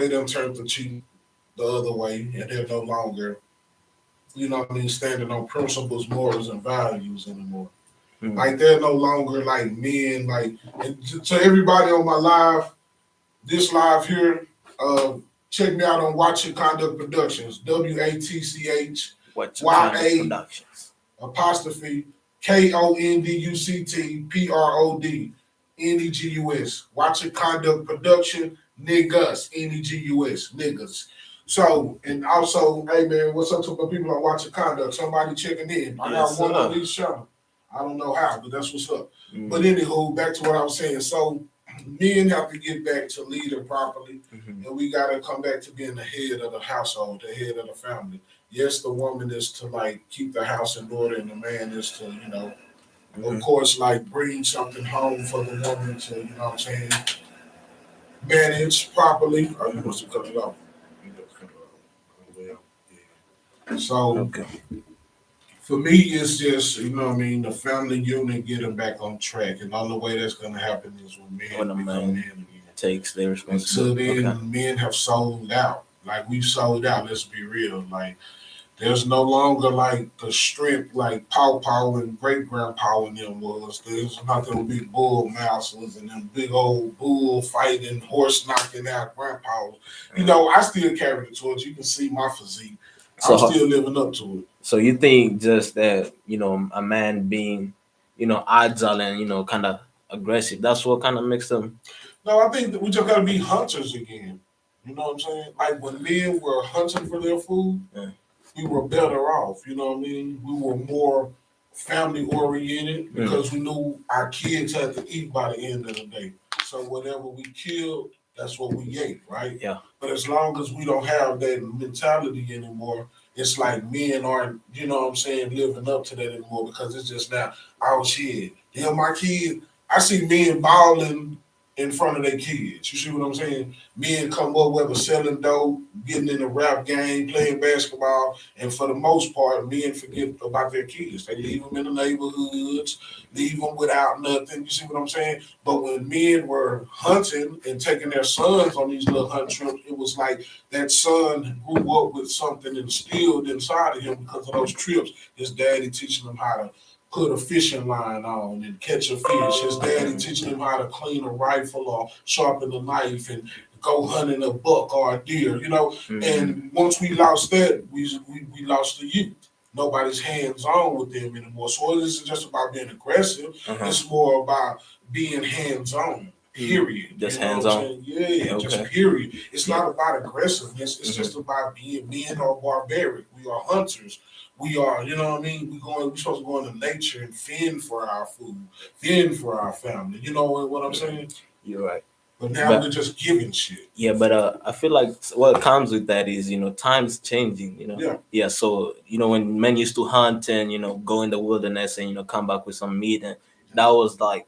they done turned the cheek the other way, and they're no longer, standing on principles, morals, and values anymore. Like they're no longer like men. Like, and to everybody on my live, this live here, check me out on Watch Your Conduct Productions. WATCH Productions apostrophe KONDUCTPRODNEGUS. Watch Your Conduct Production niggas NEGUS niggas. So, and also, hey man, what's up to my people on Watch Your Conduct? Somebody checking in. I got one on each channel. I don't know how, but that's what's up. But anywho, back to what I was saying. So men have to get back to leading properly, and we got to come back to being the head of the household, the head of the family. Yes, the woman is to like keep the house in order, and the man is to, of course, like bring something home for the woman to, what I'm saying, manage properly. Or you must have cut it off. So for me, it's just, the family unit getting back on track. And the only way that's going to happen is when men become men again. Takes their responsibility. Until then, men have sold out. Like, we've sold out, let's be real. Like, there's no longer, like, the strength like Paw and great-grandpa and them was. There's not them big bull mouses and them big old bull fighting, horse knocking out grandpas. I still carry the torch. You can see my physique. I'm still living up to it. So you think just that, a man being, agile and, kind of aggressive, that's what kind of makes them? No, I think that we just got to be hunters again. You know what I'm saying? Like when men were hunting for their food, we were better off. You know what I mean? We were more family oriented because we knew our kids had to eat by the end of the day. So whatever we killed, that's what we ate, right? Yeah. But as long as we don't have that mentality anymore, it's like men aren't, living up to that anymore because it's just now, oh shit, my kid, I see men balling in front of their kids. You see what I'm saying? Men come up whether selling dope, getting in the rap game, playing basketball, and for the most part, men forget about their kids. They leave them in the neighborhoods, leave them without nothing. You see what I'm saying? But when men were hunting and taking their sons on these little hunt trips, it was like that son grew up with something instilled inside of him because of those trips. His daddy teaching him how to put a fishing line on and catch a fish. His daddy teaching him how to clean a rifle or sharpen a knife and go hunting a buck or a deer, And once we lost that, we lost the youth. Nobody's hands-on with them anymore. So it isn't just about being aggressive. It's more about being hands-on, period. Just hands-on? Yeah, just period. It's not about aggressiveness. It's just about being men are barbaric. We are hunters. We are, you know what I mean? We're supposed to go into nature and fend for our food, fend for our family. You know what I'm saying? You're right. But now we're just giving shit. Yeah, but I feel like what comes with that is, time's changing, Yeah. Yeah, so, when men used to hunt and, go in the wilderness and, come back with some meat, and that was like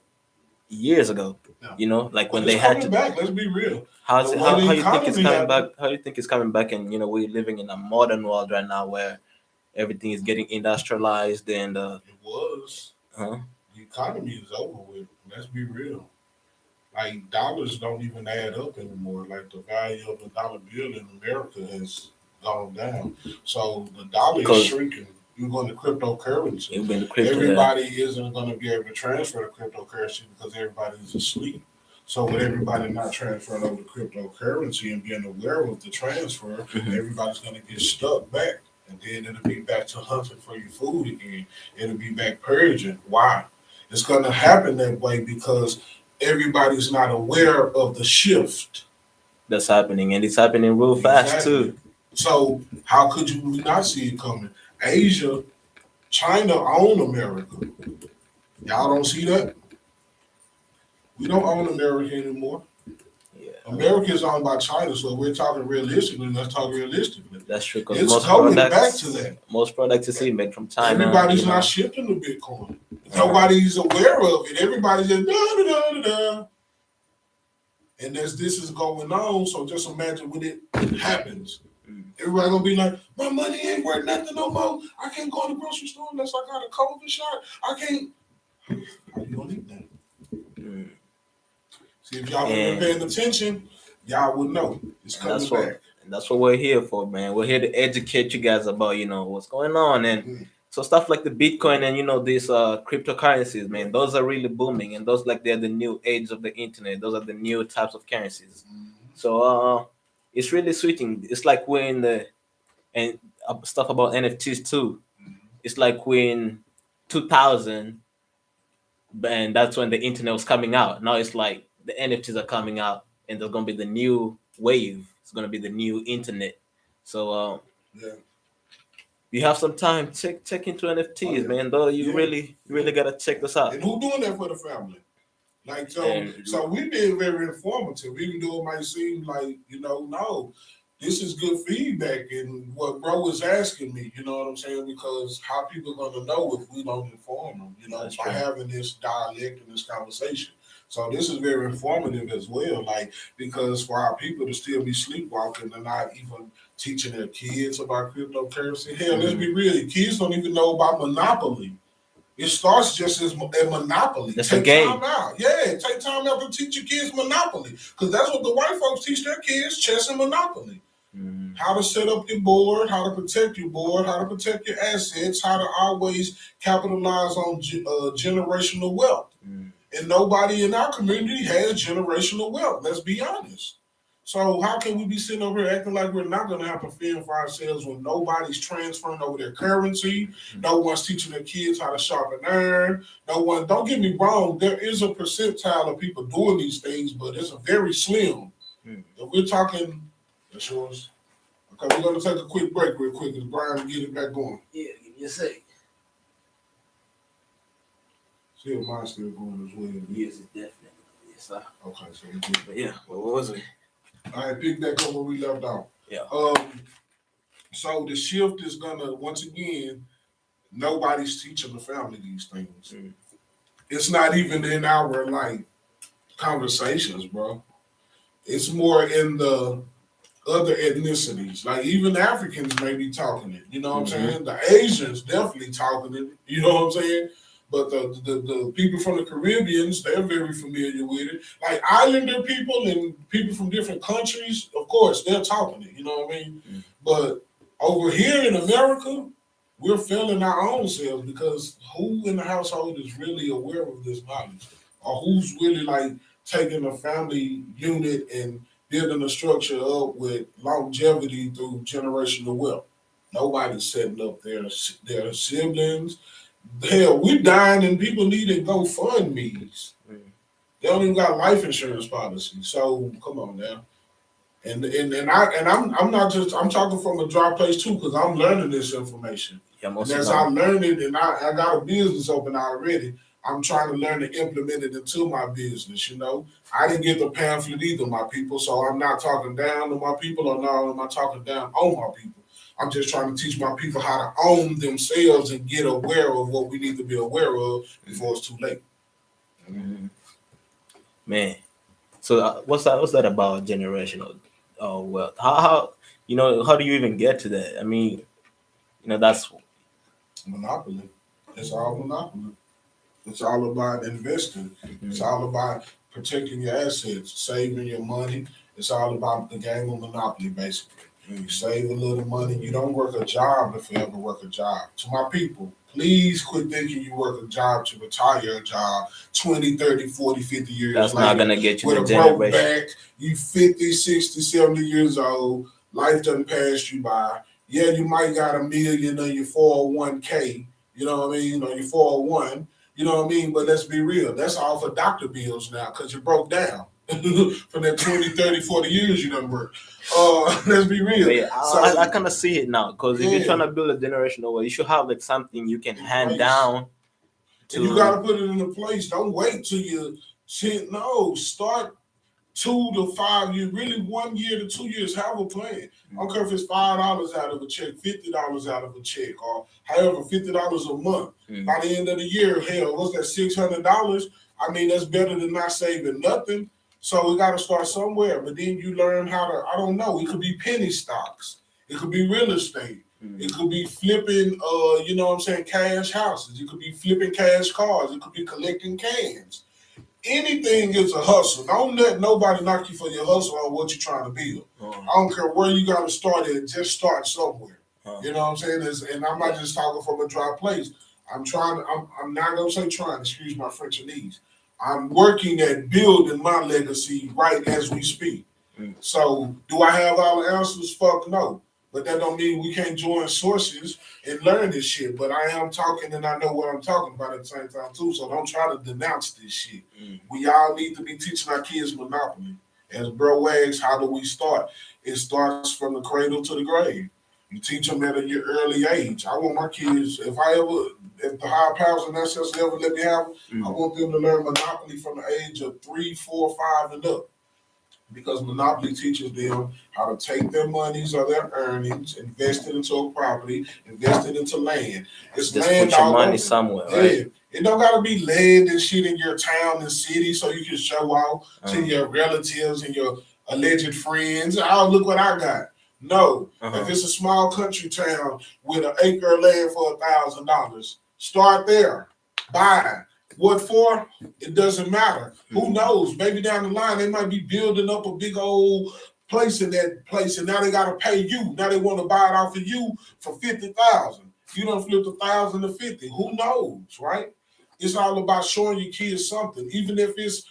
years ago, like when they had to. Back, let's be real. How you think it's coming back? How do you think it's coming back? And, we're living in a modern world right now where everything is getting industrialized and it was. The economy is over with. Let's be real. Like dollars don't even add up anymore. Like the value of the dollar bill in America has gone down. So the dollar is shrinking. You're going to cryptocurrency. Everybody isn't going to be able to transfer to cryptocurrency because everybody's asleep. So with everybody not transferring over to cryptocurrency and being aware of the transfer, everybody's going to get stuck back. And then it'll be back to hunting for your food again. It'll be back purging. Why? It's going to happen that way because everybody's not aware of the shift that's happening, and it's happening real fast too. So how could you not see it coming? Asia, China own America. Y'all don't see that? We don't own America anymore. America is owned by China, so we're talking realistically. Let's talk realistically. That's true. It's coming back to that. Most products you see made from China. Everybody's not shipping to Bitcoin. Nobody's aware of it. Everybody's just da-da-da-da-da. And as this is going on, so just imagine when it happens. Everybody gonna be like, my money ain't worth nothing no more. I can't go to the grocery store unless I got a COVID shot. I can't. How you gonna eat that? See, if y'all have been paying attention, y'all would know it's And coming back. that's what we're here for, man. We're here to educate you guys about what's going on, and so stuff like the Bitcoin and these cryptocurrencies, man. Those are really booming, and those like they're the new age of the internet. Those are the new types of currencies. So it's really switching. It's like we're in the and stuff about NFTs too. It's like we're in 2000, and that's when the internet was coming out. Now it's like the NFTs are coming out, and there's gonna be the new wave. It's gonna be the new internet. So Yeah. you have some time, check into NFTs, man. Though you really gotta check this out. And who doing that for the family? Like And so we being very informative, even though it might seem like, no, this is good feedback and what bro was asking me, you know what I'm saying? Because how people gonna know if we don't inform them, That's by true. having this dialect and this conversation. So this is very informative as well, like because for our people to still be sleepwalking and not even teaching their kids about cryptocurrency. Hell, let's be real, kids don't even know about Monopoly. It starts just as a Monopoly. That's take a game. time out. Yeah, take time out to teach your kids Monopoly. Because that's what the white folks teach their kids, chess and Monopoly. How to set up your board, how to protect your board, how to protect your assets, how to always capitalize on generational wealth. And nobody in our community has generational wealth. Let's be honest. So how can we be sitting over here acting like we're not going to have to fend for ourselves when nobody's transferring over their currency? No one's teaching their kids how to shop and earn. No one. Don't get me wrong. There is a percentile of people doing these things, but it's a very slim. If we're talking, that's yours. Okay, we're going to take a quick break real quick as Brian get it back going. Yeah, give me a sec. See if mine's still going as well. Yes, it definitely. Yes, sir. Okay, so we good. But yeah, what was it? All right, pick back up where we left off. Yeah. So the shift is gonna once again, nobody's teaching the family these things. It's not even in our conversations, bro. It's more in the other ethnicities. Like even Africans may be talking it. You know what I'm saying? The Asians definitely talking it. You know what I'm saying? But the people from the Caribbeans, they're very familiar with it. Like Islander people and people from different countries, of course, they're talking it. You know what I mean? But over here in America, we're failing our own selves because who in the household is really aware of this knowledge? Or who's really taking a family unit and building a structure up with longevity through generational wealth? Nobody's setting up their siblings. Hell, we dying and people needing GoFundMe's. They don't even got life insurance policy. So come on now. And I'm talking from a dry place too, because I'm learning this information. Yeah, and as I learn it, and I got a business open already, I'm trying to learn to implement it into my business. I didn't get the pamphlet either, my people. So I'm not talking down to my people, or no, I'm not talking down on my people. I'm just trying to teach my people how to own themselves and get aware of what we need to be aware of before it's too late. Man, so what's that about generational wealth? How how do you even get to that? I mean, that's Monopoly. It's all monopoly. It's all about investing. It's all about protecting your assets, saving your money. It's all about the game of Monopoly, basically. You save a little money. You don't work a job if you ever work a job. To my people, please quit thinking you work a job to retire a job 20, 30, 40, 50 years that's later. Not going to get you with the a broke generation. back. You 50, 60, 70 years old. Life doesn't pass you by. Yeah, you might got $1 million on your 401k. You know what I mean? On your 401. You know what I mean? But let's be real. That's all for doctor bills now because you broke down from that 20, 30, 40 years you done worked. Let's be real. Yeah, I kind of see it now because if you're trying to build a generational wealth, you should have something you can hand down. And you got to put it in a place. Don't wait till you start 2 to 5 years, really 1 year to 2 years, have a plan. I don't care if it's $5 out of a check, $50 out of a check, or however, $50 a month. By the end of the year, hell, what's that, $600? I mean, that's better than not saving nothing. So we got to start somewhere. But then you learn how to, I don't know, it could be penny stocks. It could be real estate. It could be flipping, cash houses. It could be flipping cash cars. It could be collecting cans. anything is a hustle. Don't let nobody knock you for your hustle on what you're trying to build. I don't care where you got to start at, just start somewhere. You know what I'm saying? And I'm not just talking from a dry place. I'm not gonna say trying, excuse my Frenchese. I'm working at building my legacy right as we speak. So do I have all the answers? Fuck no. But that don't mean we can't join sources and learn this shit. But I am talking and I know what I'm talking about at the same time too. So don't try to denounce this shit. We all need to be teaching our kids Monopoly. As bro wags, how do we start? It starts from the cradle to the grave. You teach them at a early age. I want my kids, if the higher powers and ancestors ever let me have them, I want them to learn Monopoly from the age of 3, 4, 5, and up, because Monopoly teaches them how to take their monies or their earnings, invest it into a property, invest it into land. It's Just land put your all money over. somewhere, Yeah. right? It don't gotta be land and shit in your town and city so you can show off to your relatives and your alleged friends. Oh, look what I got. No. If it's a small country town with an acre of land for $1,000, start there. Buy. What for? It doesn't matter. Who knows? Maybe down the line they might be building up a big old place in that place, and now they gotta pay you. Now they want to buy it off of you for $50,000. You don't flip 1,000 to 50. Who knows, right? It's all about showing your kids something, even if it's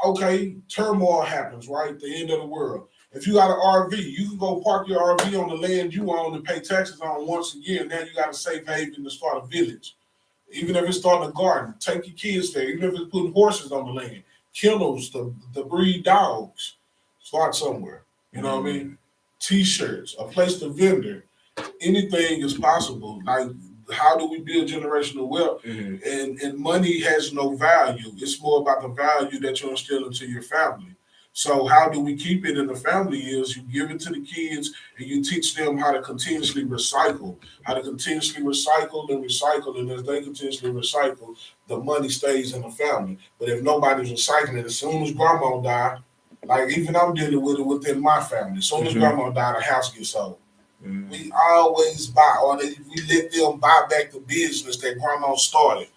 okay. Turmoil happens, right? The end of the world. If you got an RV, you can go park your RV on the land you own and pay taxes on once a year. Now you got a safe haven to start a village. Even if it's starting a garden, take your kids there. Even if it's putting horses on the land, kennels to breed dogs, start somewhere. You know what I mean? T-shirts, a place to vendor. Anything is possible. Like, how do we build generational wealth? And money has no value. It's more about the value that you instill into your family. So how do we keep it in the family is you give it to the kids and you teach them how to continuously recycle, and recycle. And as they continuously recycle, the money stays in the family. But if nobody's recycling, as soon as grandma died, like even I'm dealing with it within my family. As soon as grandma died, a house gets sold. We always buy, or we let them buy back the business that grandma started,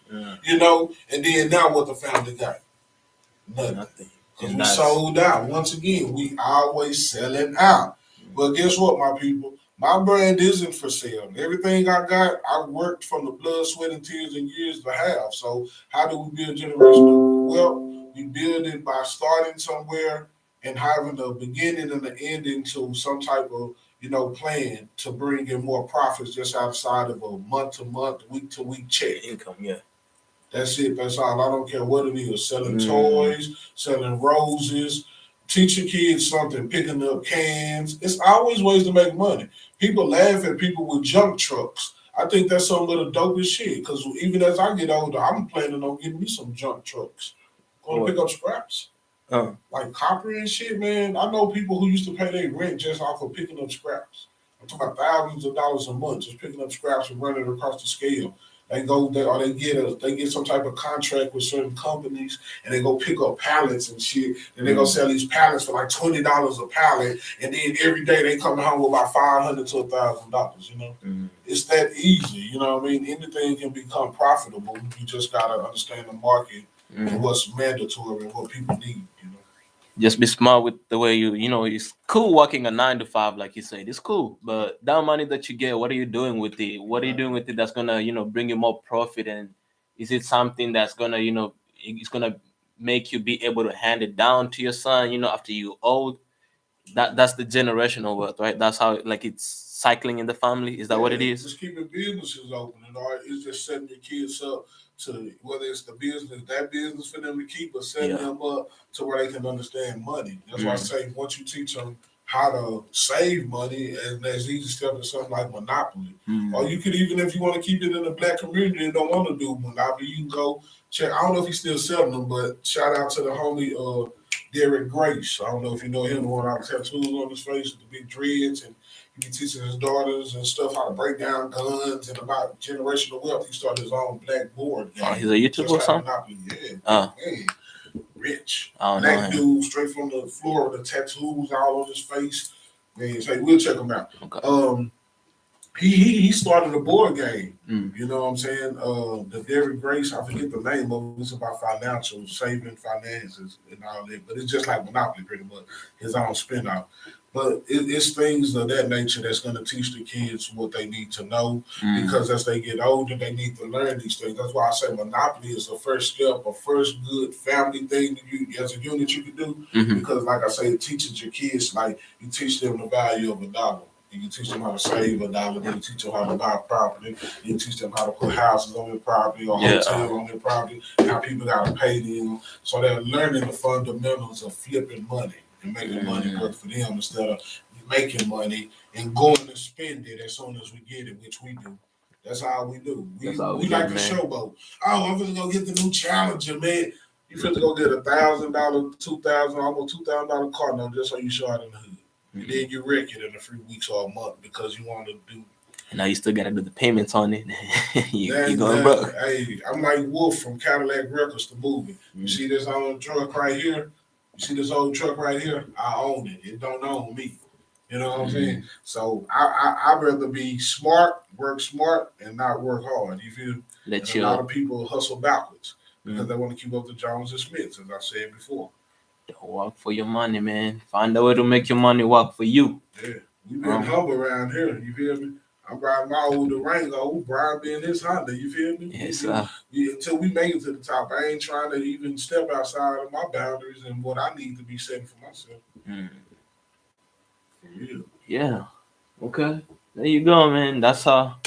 you know, and then now what the family got? Nothing. Because we sold out. Once again, we always selling out. But guess what, my people? My brand isn't for sale. Everything I got, I worked from the blood, sweat, and tears and years to have. So how do we build generational wealth? We build it by starting somewhere and having the beginning and the ending to some type of plan to bring in more profits just outside of a month to month, week to week check. Income, yeah. That's it. That's all. I don't care what it is. Selling toys, selling roses, teaching kids something, picking up cans. It's always ways to make money. People laugh at people with junk trucks. I think that's some of the dopest shit. Because even as I get older, I'm planning on getting me some junk trucks. Going to pick up scraps. Like copper and shit, man. I know people who used to pay their rent just off of picking up scraps. I'm talking about thousands of dollars a month just picking up scraps and running across the scale. They go there, or they get some type of contract with certain companies, and they go pick up pallets and shit. And they go sell these pallets for like $20 a pallet, and then every day they come home with about $500 to $1,000. You know, it's that easy. You know what I mean? Anything can become profitable. You just gotta understand the market and what's mandatory and what people need. You know. Just be smart with the way it's cool working a 9 to 5, like you said. It's cool, but that money that you get, what are you doing with it? What are you doing with it that's gonna bring you more profit? And is it something that's gonna it's gonna make you be able to hand it down to your son after you old? That's the generational wealth, right? That's how it's cycling in the family. Is that what it is? Just keeping businesses open, and all it's just setting your kids up to whether it's the business, that business for them to keep, or setting them up to where they can understand money. That's why I say once you teach them how to save money, and there's easy step to something like Monopoly. Or you could, even if you want to keep it in the black community and don't want to do Monopoly, you can go check. I don't know if he's still selling them, but shout out to the homie Derek Grace. I don't know if you know him, the one with tattoos on his face with the big dreads, and he be teaching his daughters and stuff how to break down guns and about generational wealth. He started his own black board game. He's a YouTuber or something? Yeah, rich. Black dude, straight from the floor with the tattoos all on his face. Man, so we'll check him out. Okay. He started a board game. Mm. You know what I'm saying? The Derrick Grace, I forget the name of it. It's about financial saving finances and all that. But it's just like Monopoly, pretty much. His own spin-off. But it's things of that nature that's going to teach the kids what they need to know, because as they get older, they need to learn these things. That's why I say Monopoly is the first step, a first good family thing that you, as a unit, you can do. Mm-hmm. Because, like I say, it teaches your kids, like you teach them the value of a dollar. You teach them how to save a dollar. You teach them how to buy property. You teach them how to put houses on their property or hotel on their property, and how people got to pay them. So they're learning the fundamentals of flipping money and making money work for them instead of making money and going to spend it as soon as we get it, which we do. That's how we do. We like the showboat. Oh, I'm gonna go get the new Challenger, man. You finna go get $1,000, $2,000, almost $2,000 car note just so you show it in the hood. And then you wreck it in a few weeks or a month because you want to do. And now you still got to do the payments on it. you going broke. Hey, I'm like Wolf from Cadillac Records, the movie. You see this old truck right here? You see this old truck right here? I own it. It don't own me. You know what I'm saying? So I'd rather be smart, work smart, and not work hard. You feel? A lot of people hustle backwards because they want to keep up the Jones and Smiths, as I said before. Don't work for your money, man. Find a way to make your money work for you. Yeah, we been humble around here. You feel me? I'm riding my old Durango. Brian being his Honda. You feel me? Yes, sir. Until we make it to the top, I ain't trying to even step outside of my boundaries and what I need to be setting for myself. For real. Yeah. Okay. There you go, man. That's a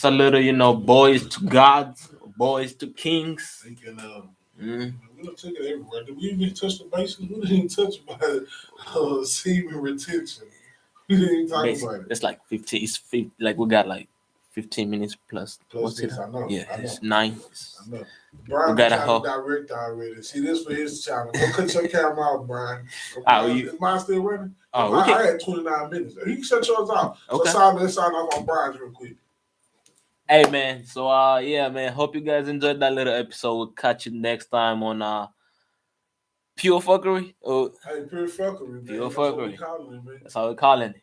little, boys to gods, boys to kings. We done took it everywhere. Did we even touch the basics? We didn't even touch about semen retention. We didn't even talk about it. It's like 15. It's like we got like 15 minutes plus. What's this? I know. Yeah, I know. it's 9. I know. Brian got a direct already. See, this for his channel. Go cut your camera off, Brian. Is mine still running? I had 29 minutes. You can shut yours off. Okay. So let's sign off on Brian's real quick. Hey, man. So, yeah, man. Hope you guys enjoyed that little episode. We'll catch you next time on Pure Fuckery. Hey, Pure Fuckery, man. Pure Fuckery. That's how we're calling it.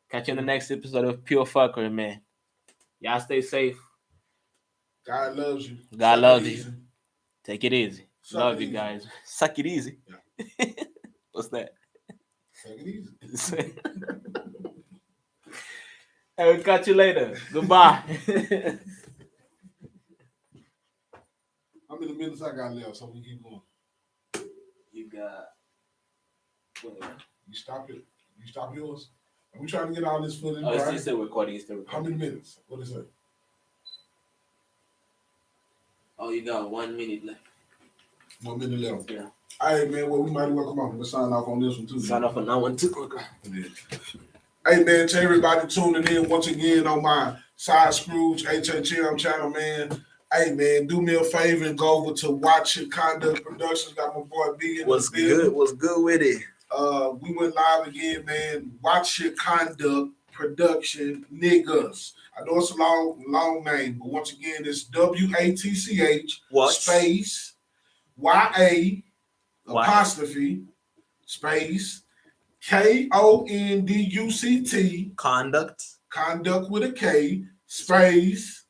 Catch you in the next episode of Pure Fuckery, man. Y'all stay safe. God loves you. God loves you. Take it easy. Love you guys. Suck it easy. Yeah. What's that? Suck it easy. Hey, we'll catch you later. Goodbye. How many minutes I got left so we keep going? You got... You stop it. You stop yours. Are we trying to get all this footage? It's still recording. How many minutes? What is it? Oh, you got 1 minute left. 1 minute left. Yeah. All right, man. Well, we might as well come on. Let's sign off on this one, too. Sign off on that one, too. Okay. Yeah. Hey, man, to everybody tuning in once again on my Side Scrooge H.H.M. channel, man. Hey, man, do me a favor and go over to Watch Your Conduct Productions. Got my boy B in What's good? What's good with it? We went live again, man. Watch Your Conduct Production Niggas. I know it's a long name, but once again, it's WATCH space YA apostrophe space KONDUCT conduct with a K space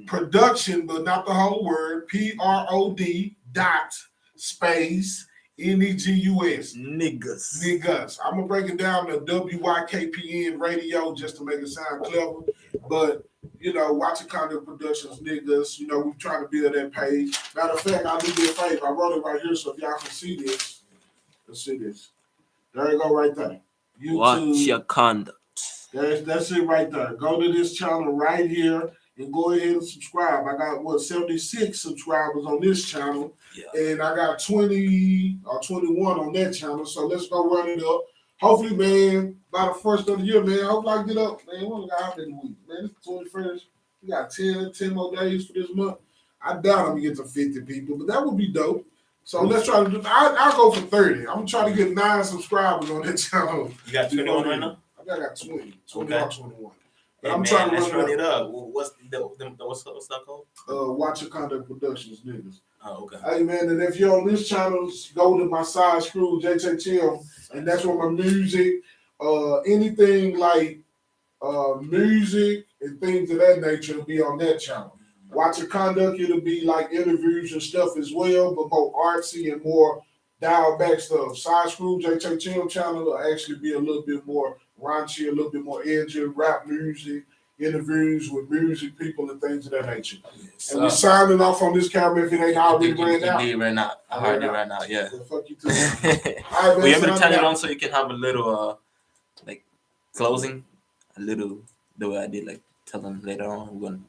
production, but not the whole word, PROD dot space NEGUS. Niggas. I'm gonna break it down to WYKPN radio just to make it sound clever. But Watch Your Conduct Productions, niggas. We're trying to build that page. Matter of fact, I'll do you a favor. I wrote it right here so if y'all can see this. Let's see this. There you go, right there. YouTube. Watch Your Conduct. That's it right there. Go to this channel right here and go ahead and subscribe. I got 76 subscribers on this channel, and I got 20 or 21 on that channel. So let's go run it up. Hopefully, man, by the first of the year, man, I hope I get up. Man, we only got out in the week. Man, it's the 21st. We got 10 more days for this month. I doubt I'm gonna get to 50 people, but that would be dope. So let's try to do. I'll go for 30. I'm gonna try to get 9 subscribers on that channel. You got 21 right now? I got 20 or 21. Hey, I'm trying to run it up. What's that called? Watch Your Conduct Productions, niggas. Oh, okay. Hey, man, and if you're on this channel, go to my Side Scrooge H.H.M. and that's where my music, anything like music and things of that nature will be on that channel. Watch Your Conduct, it'll be like interviews and stuff as well, but more artsy and more dialed back stuff. Side Screw H.H.M channel will actually be a little bit more raunchy, a little bit more edgy, rap music, interviews with music people and things of that nature. Yes, and we're signing off on this camera if it ain't already ran out. It ran out. I already ran out, yeah. Well, fuck you too. All right, well, you want me to turn it on so you can have a little like closing? A little the way I did, like tell them later on we're gonna